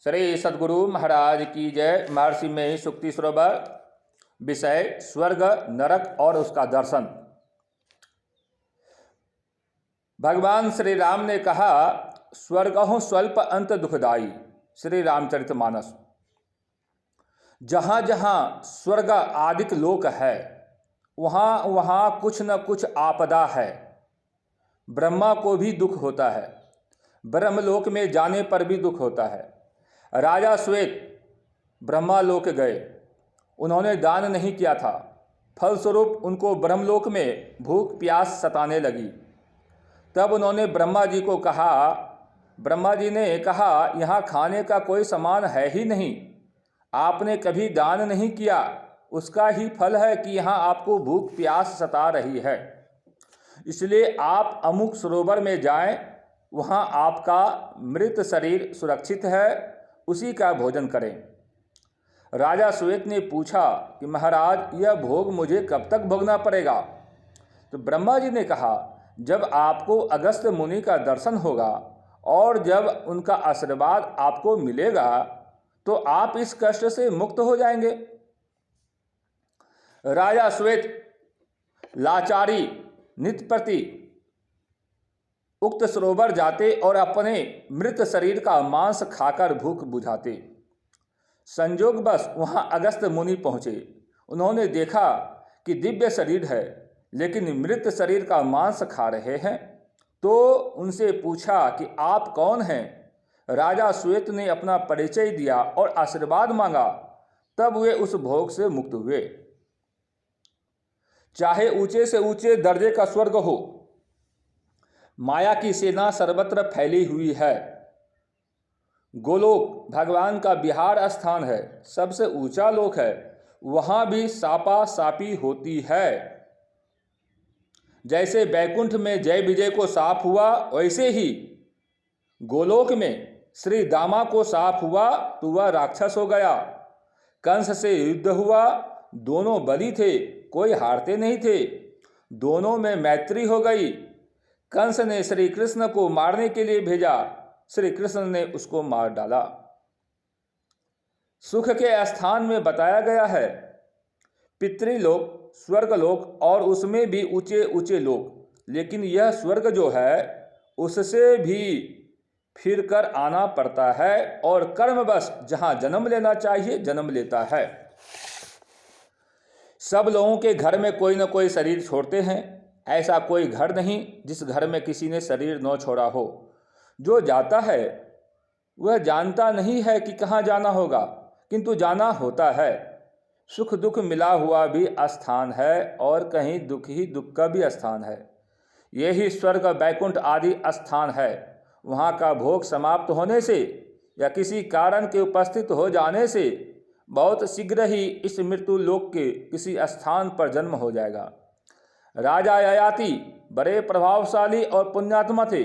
श्री सद्गुरु महाराज की जय। महर्षि में सुक्ति सरोवर। विषय स्वर्ग, नरक और उसका दर्शन। भगवान श्री राम ने कहा, स्वर्गहुं स्वल्प अंत दुखदाई। श्री रामचरितमानस। जहाँ जहाँ स्वर्ग आदिक लोक है, वहाँ वहाँ कुछ न कुछ आपदा है। ब्रह्मा को भी दुख होता है, ब्रह्मलोक में जाने पर भी दुख होता है। राजा श्वेत ब्रह्मालोक गए, उन्होंने दान नहीं किया था, फलस्वरूप उनको ब्रह्मलोक में भूख प्यास सताने लगी। तब उन्होंने ब्रह्मा जी को कहा, ब्रह्मा जी ने कहा, यहाँ खाने का कोई सामान है ही नहीं, आपने कभी दान नहीं किया, उसका ही फल है कि यहाँ आपको भूख प्यास सता रही है। इसलिए आप अमुक सरोवर में जाएं, वहाँ आपका मृत शरीर सुरक्षित है, उसी का भोजन करें। राजा श्वेत ने पूछा कि महाराज, यह भोग मुझे कब तक भोगना पड़ेगा? तो ब्रह्मा जी ने कहा, जब आपको अगस्त मुनि का दर्शन होगा और जब उनका आशीर्वाद आपको मिलेगा तो आप इस कष्ट से मुक्त हो जाएंगे। राजा श्वेत लाचारी नित्य प्रति उक्त सरोवर जाते और अपने मृत शरीर का मांस खाकर भूख बुझाते। संयोगवश वहां अगस्त मुनि पहुंचे। उन्होंने देखा कि दिव्य शरीर है, लेकिन मृत शरीर का मांस खा रहे हैं। तो उनसे पूछा कि आप कौन हैं? राजा श्वेत ने अपना परिचय दिया और आशीर्वाद मांगा। तब वे उस भोग से मुक्त हुए। चाहे ऊंचे से ऊंचे दर्जे का स्वर्ग हो, माया की सेना सर्वत्र फैली हुई है। गोलोक भगवान का विहार स्थान है, सबसे ऊंचा लोक है, वहां भी सापा सापी होती है। जैसे बैकुंठ में जय विजय को साप हुआ, वैसे ही गोलोक में श्री दामा को साप हुआ तो वह राक्षस हो गया। कंस से युद्ध हुआ, दोनों बली थे, कोई हारते नहीं थे, दोनों में मैत्री हो गई। कंस ने श्री कृष्ण को मारने के लिए भेजा, श्री कृष्ण ने उसको मार डाला। सुख के स्थान में बताया गया है पितृलोक, स्वर्गलोक और उसमें भी ऊंचे ऊंचे लोक, लेकिन यह स्वर्ग जो है उससे भी फिर कर आना पड़ता है और कर्मवश जहां जन्म लेना चाहिए जन्म लेता है। सब लोगों के घर में कोई न कोई शरीर छोड़ते हैं, ऐसा कोई घर नहीं जिस घर में किसी ने शरीर न छोड़ा हो। जो जाता है वह जानता नहीं है कि कहाँ जाना होगा, किंतु जाना होता है। सुख दुख मिला हुआ भी स्थान है और कहीं दुख ही दुख का भी स्थान है। यही स्वर्ग बैकुंठ आदि स्थान है। वहाँ का भोग समाप्त होने से या किसी कारण के उपस्थित हो जाने से बहुत शीघ्र ही इस मृत्यु लोक के किसी स्थान पर जन्म हो जाएगा। राजा ययाति बड़े प्रभावशाली और पुण्यात्मा थे।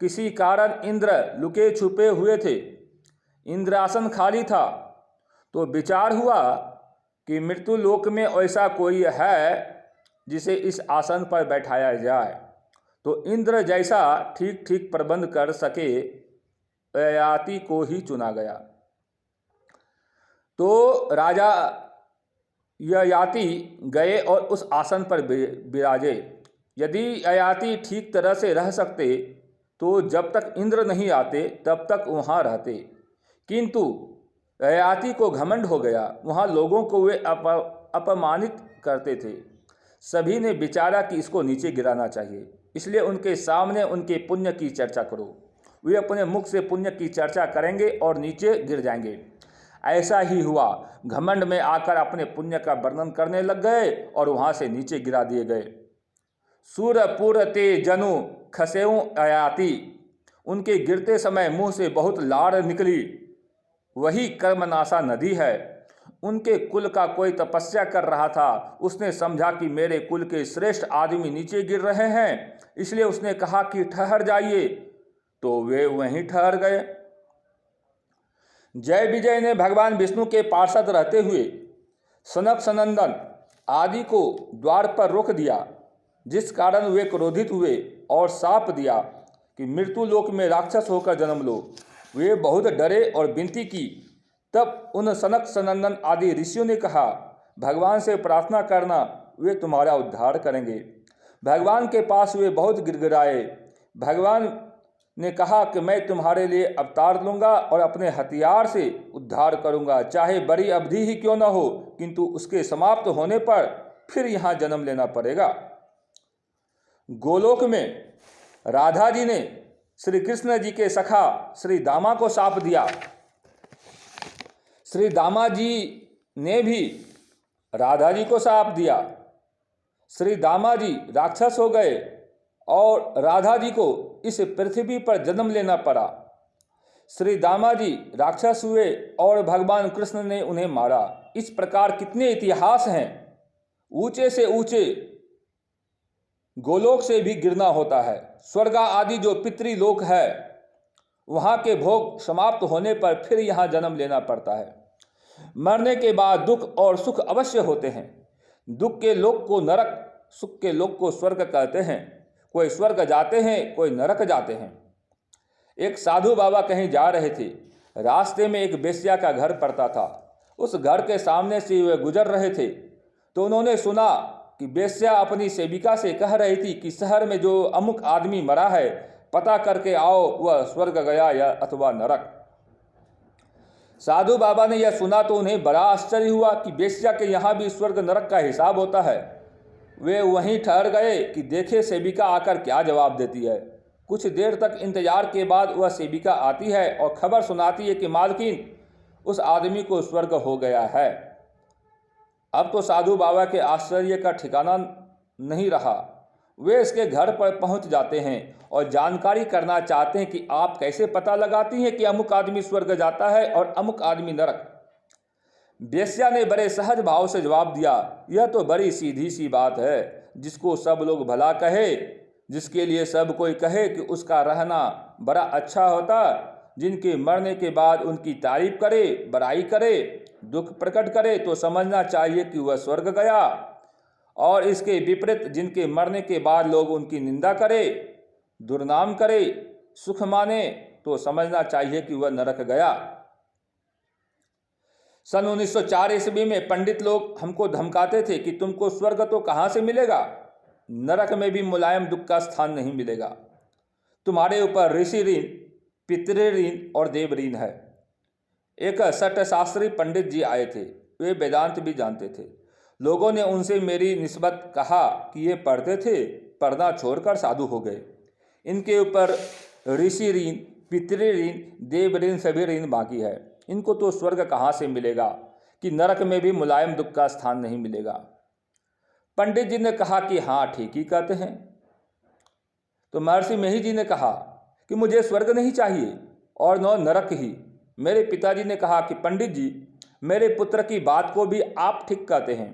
किसी कारण इंद्र लुके छुपे हुए थे। इंद्रासन खाली था तो विचार हुआ कि मृत्यु लोक में ऐसा कोई है जिसे इस आसन पर बैठाया जाए। तो इंद्र जैसा ठीक ठीक प्रबंध कर सके ययाति को ही चुना गया। तो राजा ययाति गए और उस आसन पर विराजे। यदि ययाति ठीक तरह से रह सकते तो जब तक इंद्र नहीं आते तब तक वहाँ रहते, किंतु ययाति को घमंड हो गया। वहाँ लोगों को वे अपमानित करते थे। सभी ने विचारा कि इसको नीचे गिराना चाहिए, इसलिए उनके सामने उनके पुण्य की चर्चा करो। वे अपने मुख से पुण्य की चर्चा करेंगे और नीचे गिर जाएंगे। ऐसा ही हुआ। घमंड में आकर अपने पुण्य का वर्णन करने लग गए और वहाँ से नीचे गिरा दिए गए। सूरपुर ते जनु खसेऊ ययाति, उनके गिरते समय मुंह से बहुत लार निकली। वही कर्मनाशा नदी है। उनके कुल का कोई तपस्या कर रहा था, उसने समझा कि मेरे कुल के श्रेष्ठ आदमी नीचे गिर रहे हैं, इसलिए उसने कहा कि ठहर जाइए, तो वे वहीं ठहर गए। जय विजय ने भगवान विष्णु के पार्षद रहते हुए सनक सनंदन आदि को द्वार पर रोक दिया, जिस कारण वे क्रोधित हुए और शाप दिया कि मृत्यु लोक में राक्षस होकर जन्म लो। वे बहुत डरे और विनती की। तब उन सनक सनंदन आदि ऋषियों ने कहा, भगवान से प्रार्थना करना, वे तुम्हारा उद्धार करेंगे। भगवान के पास वे बहुत गिड़गिड़ाए। भगवान ने कहा कि मैं तुम्हारे लिए अवतार लूँगा और अपने हथियार से उद्धार करूँगा, चाहे बड़ी अवधि ही क्यों न हो, किंतु उसके समाप्त होने पर फिर यहाँ जन्म लेना पड़ेगा। गोलोक में राधा जी ने श्री कृष्ण जी के सखा श्री दामा को शाप दिया। श्री दामा जी ने भी राधा जी को शाप दिया। श्री दामा जी राक्षस हो गए और राधा जी को इस पृथ्वी पर जन्म लेना पड़ा। श्री दामा जी राक्षस हुए और भगवान कृष्ण ने उन्हें मारा। इस प्रकार कितने इतिहास हैं। ऊंचे से ऊंचे गोलोक से भी गिरना होता है। स्वर्ग आदि जो पितृलोक है, वहाँ के भोग समाप्त होने पर फिर यहाँ जन्म लेना पड़ता है। मरने के बाद दुख और सुख अवश्य होते हैं। दुख के लोक को नरक, सुख के लोक को स्वर्ग कहते हैं। कोई स्वर्ग जाते हैं, कोई नरक जाते हैं। एक साधु बाबा कहीं जा रहे थे। रास्ते में एक वेश्या का घर पड़ता था। उस घर के सामने से वे गुजर रहे थे तो उन्होंने सुना कि वेश्या अपनी सेविका से कह रही थी कि शहर में जो अमुक आदमी मरा है, पता करके आओ, वह स्वर्ग गया या अथवा नरक। साधु बाबा ने यह सुना तो उन्हें बड़ा आश्चर्य हुआ कि वेश्या के यहाँ भी स्वर्ग नरक का हिसाब होता है। वे वहीं ठहर गए कि देखे सेविका आकर क्या जवाब देती है। कुछ देर तक इंतजार के बाद वह सेविका आती है और खबर सुनाती है कि मालकिन, उस आदमी को स्वर्ग हो गया है। अब तो साधु बाबा के आश्चर्य का ठिकाना नहीं रहा। वे इसके घर पर पहुंच जाते हैं और जानकारी करना चाहते हैं कि आप कैसे पता लगाती हैं कि अमुक आदमी स्वर्ग जाता है और अमुक आदमी नरक। वेश्या ने बड़े सहज भाव से जवाब दिया, यह तो बड़ी सीधी सी बात है। जिसको सब लोग भला कहे, जिसके लिए सब कोई कहे कि उसका रहना बड़ा अच्छा होता, जिनके मरने के बाद उनकी तारीफ करे, बड़ाई करे, दुख प्रकट करे, तो समझना चाहिए कि वह स्वर्ग गया। और इसके विपरीत जिनके मरने के बाद लोग उनकी निंदा करे, दुर्नाम करे, सुख माने, तो समझना चाहिए कि वह नरक गया। सन 1904 ईस्वी में पंडित लोग हमको धमकाते थे कि तुमको स्वर्ग तो कहाँ से मिलेगा, नरक में भी मुलायम दुख का स्थान नहीं मिलेगा। तुम्हारे ऊपर ऋषि ऋण, पितृ ऋण और देव ऋण है। एक सठ शास्त्री पंडित जी आए थे। वे वेदांत भी जानते थे। लोगों ने उनसे मेरी निस्बत कहा कि ये पढ़ते थे, पढ़ना छोड़कर साधु हो गए। इनके ऊपर ऋषि ऋण, पितृ ऋण, देव ऋण, सभी ऋण बाकी है। इनको तो स्वर्ग कहाँ से मिलेगा कि नरक में भी मुलायम दुख का स्थान नहीं मिलेगा। पंडित जी ने कहा कि हाँ, ठीक ही कहते हैं। तो महर्षि मेही जी ने कहा कि मुझे स्वर्ग नहीं चाहिए और न नरक ही। मेरे पिताजी ने कहा कि पंडित जी, मेरे पुत्र की बात को भी आप ठीक कहते हैं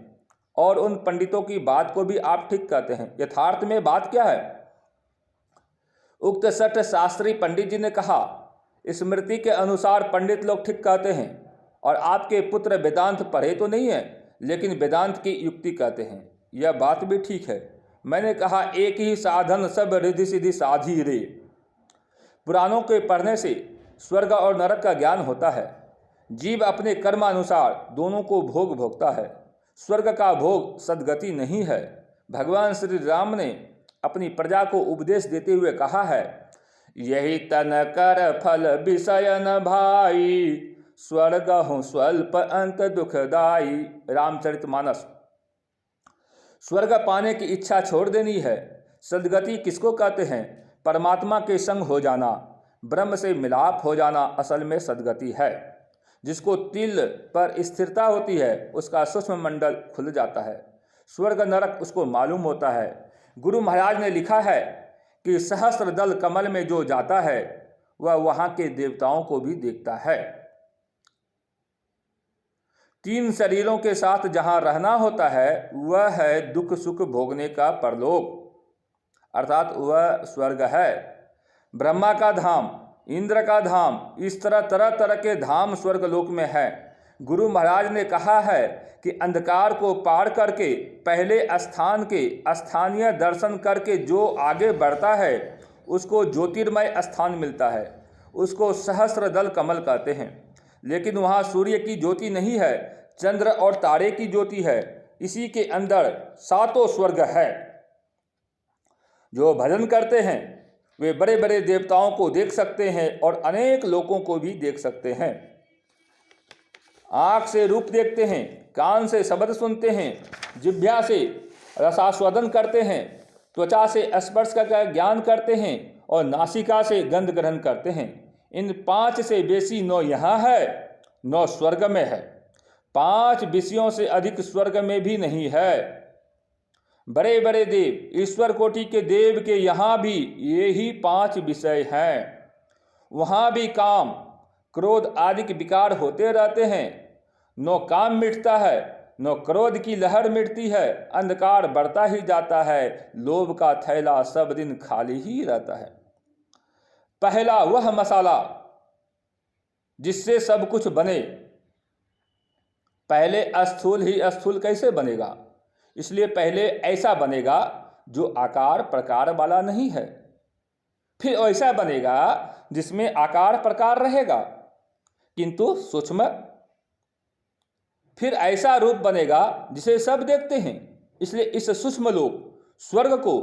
और उन पंडितों की बात को भी आप ठीक कहते हैं। यथार्थ में बात क्या है? उक्त सठ शास्त्री पंडित जी ने कहा, स्मृति के अनुसार पंडित लोग ठीक कहते हैं और आपके पुत्र वेदांत पढ़े तो नहीं है, लेकिन वेदांत की युक्ति कहते हैं। यह बात भी ठीक है। मैंने कहा, एक ही साधन सब रिद्धि सिद्धि साधी रे। पुराणों के पढ़ने से स्वर्ग और नरक का ज्ञान होता है। जीव अपने कर्मानुसार दोनों को भोग भोगता है। स्वर्ग का भोग सद्गति नहीं है। भगवान श्री राम ने अपनी प्रजा को उपदेश देते हुए कहा है, यही तन कर फल विषय न भाई, स्वर्ग हूँ स्वल्प अंत दुखदाई। रामचरितमानस। स्वर्ग पाने की इच्छा छोड़ देनी है। सद्गति किसको कहते हैं? परमात्मा के संग हो जाना, ब्रह्म से मिलाप हो जाना असल में सद्गति है। जिसको तिल पर स्थिरता होती है, उसका सूक्ष्म मंडल खुल जाता है। स्वर्ग नरक उसको मालूम होता है। गुरु महाराज ने लिखा है कि सहस्त्र दल कमल में जो जाता है, वह वहाँ के देवताओं को भी देखता है। तीन शरीरों के साथ जहाँ रहना होता है, वह है दुख सुख भोगने का परलोक, अर्थात वह स्वर्ग है। ब्रह्मा का धाम, इंद्र का धाम, इस तरह तरह तरह के धाम स्वर्ग लोक में है। गुरु महाराज ने कहा है कि अंधकार को पार करके पहले स्थान के स्थानीय दर्शन करके जो आगे बढ़ता है, उसको ज्योतिर्मय स्थान मिलता है। उसको सहस्त्रदल कमल कहते हैं। लेकिन वहाँ सूर्य की ज्योति नहीं है, चंद्र और तारे की ज्योति है। इसी के अंदर सातों स्वर्ग है। जो भजन करते हैं वे बड़े बड़े देवताओं को देख सकते हैं और अनेक लोगों को भी देख सकते हैं। आँख से रूप देखते हैं, कान से शब्द सुनते हैं, जिह्वा से रसास्वादन करते हैं, त्वचा से स्पर्श का ज्ञान करते हैं और नासिका से गंध ग्रहण करते हैं। इन 5 से बेसी नौ यहाँ है, 9 स्वर्ग में है। 5 विषयों से अधिक स्वर्ग में भी नहीं है। बड़े बड़े देव, ईश्वर कोटि के देव के यहाँ भी ये ही 5 विषय हैं। वहाँ भी काम, क्रोध आदि के विकार होते रहते हैं। न काम मिटता है, न क्रोध की लहर मिटती है। अंधकार बढ़ता ही जाता है, लोभ का थैला सब दिन खाली ही रहता है। पहला वह मसाला जिससे सब कुछ बने। पहले स्थूल ही स्थूल कैसे बनेगा? इसलिए पहले ऐसा बनेगा जो आकार प्रकार वाला नहीं है, फिर ऐसा बनेगा जिसमें आकार प्रकार रहेगा किंतु सूक्ष्म, फिर ऐसा रूप बनेगा जिसे सब देखते हैं। इसलिए इस सूक्ष्म लोक स्वर्ग को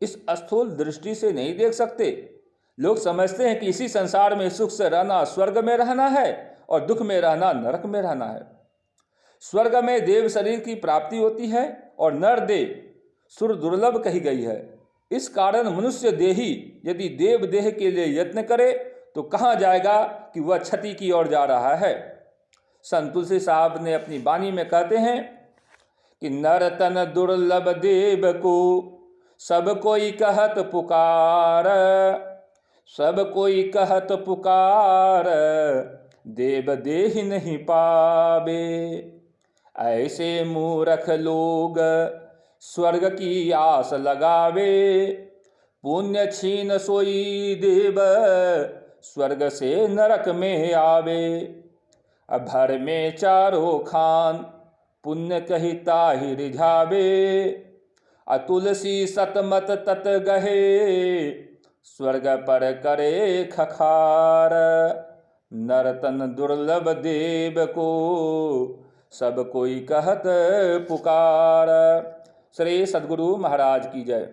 इस स्थूल दृष्टि से नहीं देख सकते। लोग समझते हैं कि इसी संसार में सुख से रहना स्वर्ग में रहना है और दुख में रहना नरक में रहना है। स्वर्ग में देव शरीर की प्राप्ति होती है और नर देह सुर दुर्लभ कही गई है। इस कारण मनुष्य देही यदि देव देह के लिए यत्न करे तो कहाँ जाएगा कि वह क्षति की ओर जा रहा है। संत तुलसी साहब ने अपनी वाणी में कहते हैं कि नर तन दुर्लभ देव को सब कोई कहत पुकार, सब कोई कहत पुकार, देव देहि नहीं पावे। ऐसे मूर्ख लोग स्वर्ग की आस लगावे, पुण्य छीन सोई देव स्वर्ग से नरक में आवे। भर में चारों खान पुण्य कहिता ही रिझावे, तुलसी सतमत तत गहे स्वर्ग पर करे खखार। नरतन दुर्लभ देव को सब कोई कहत पुकार। श्री सद्गुरु महाराज की जय।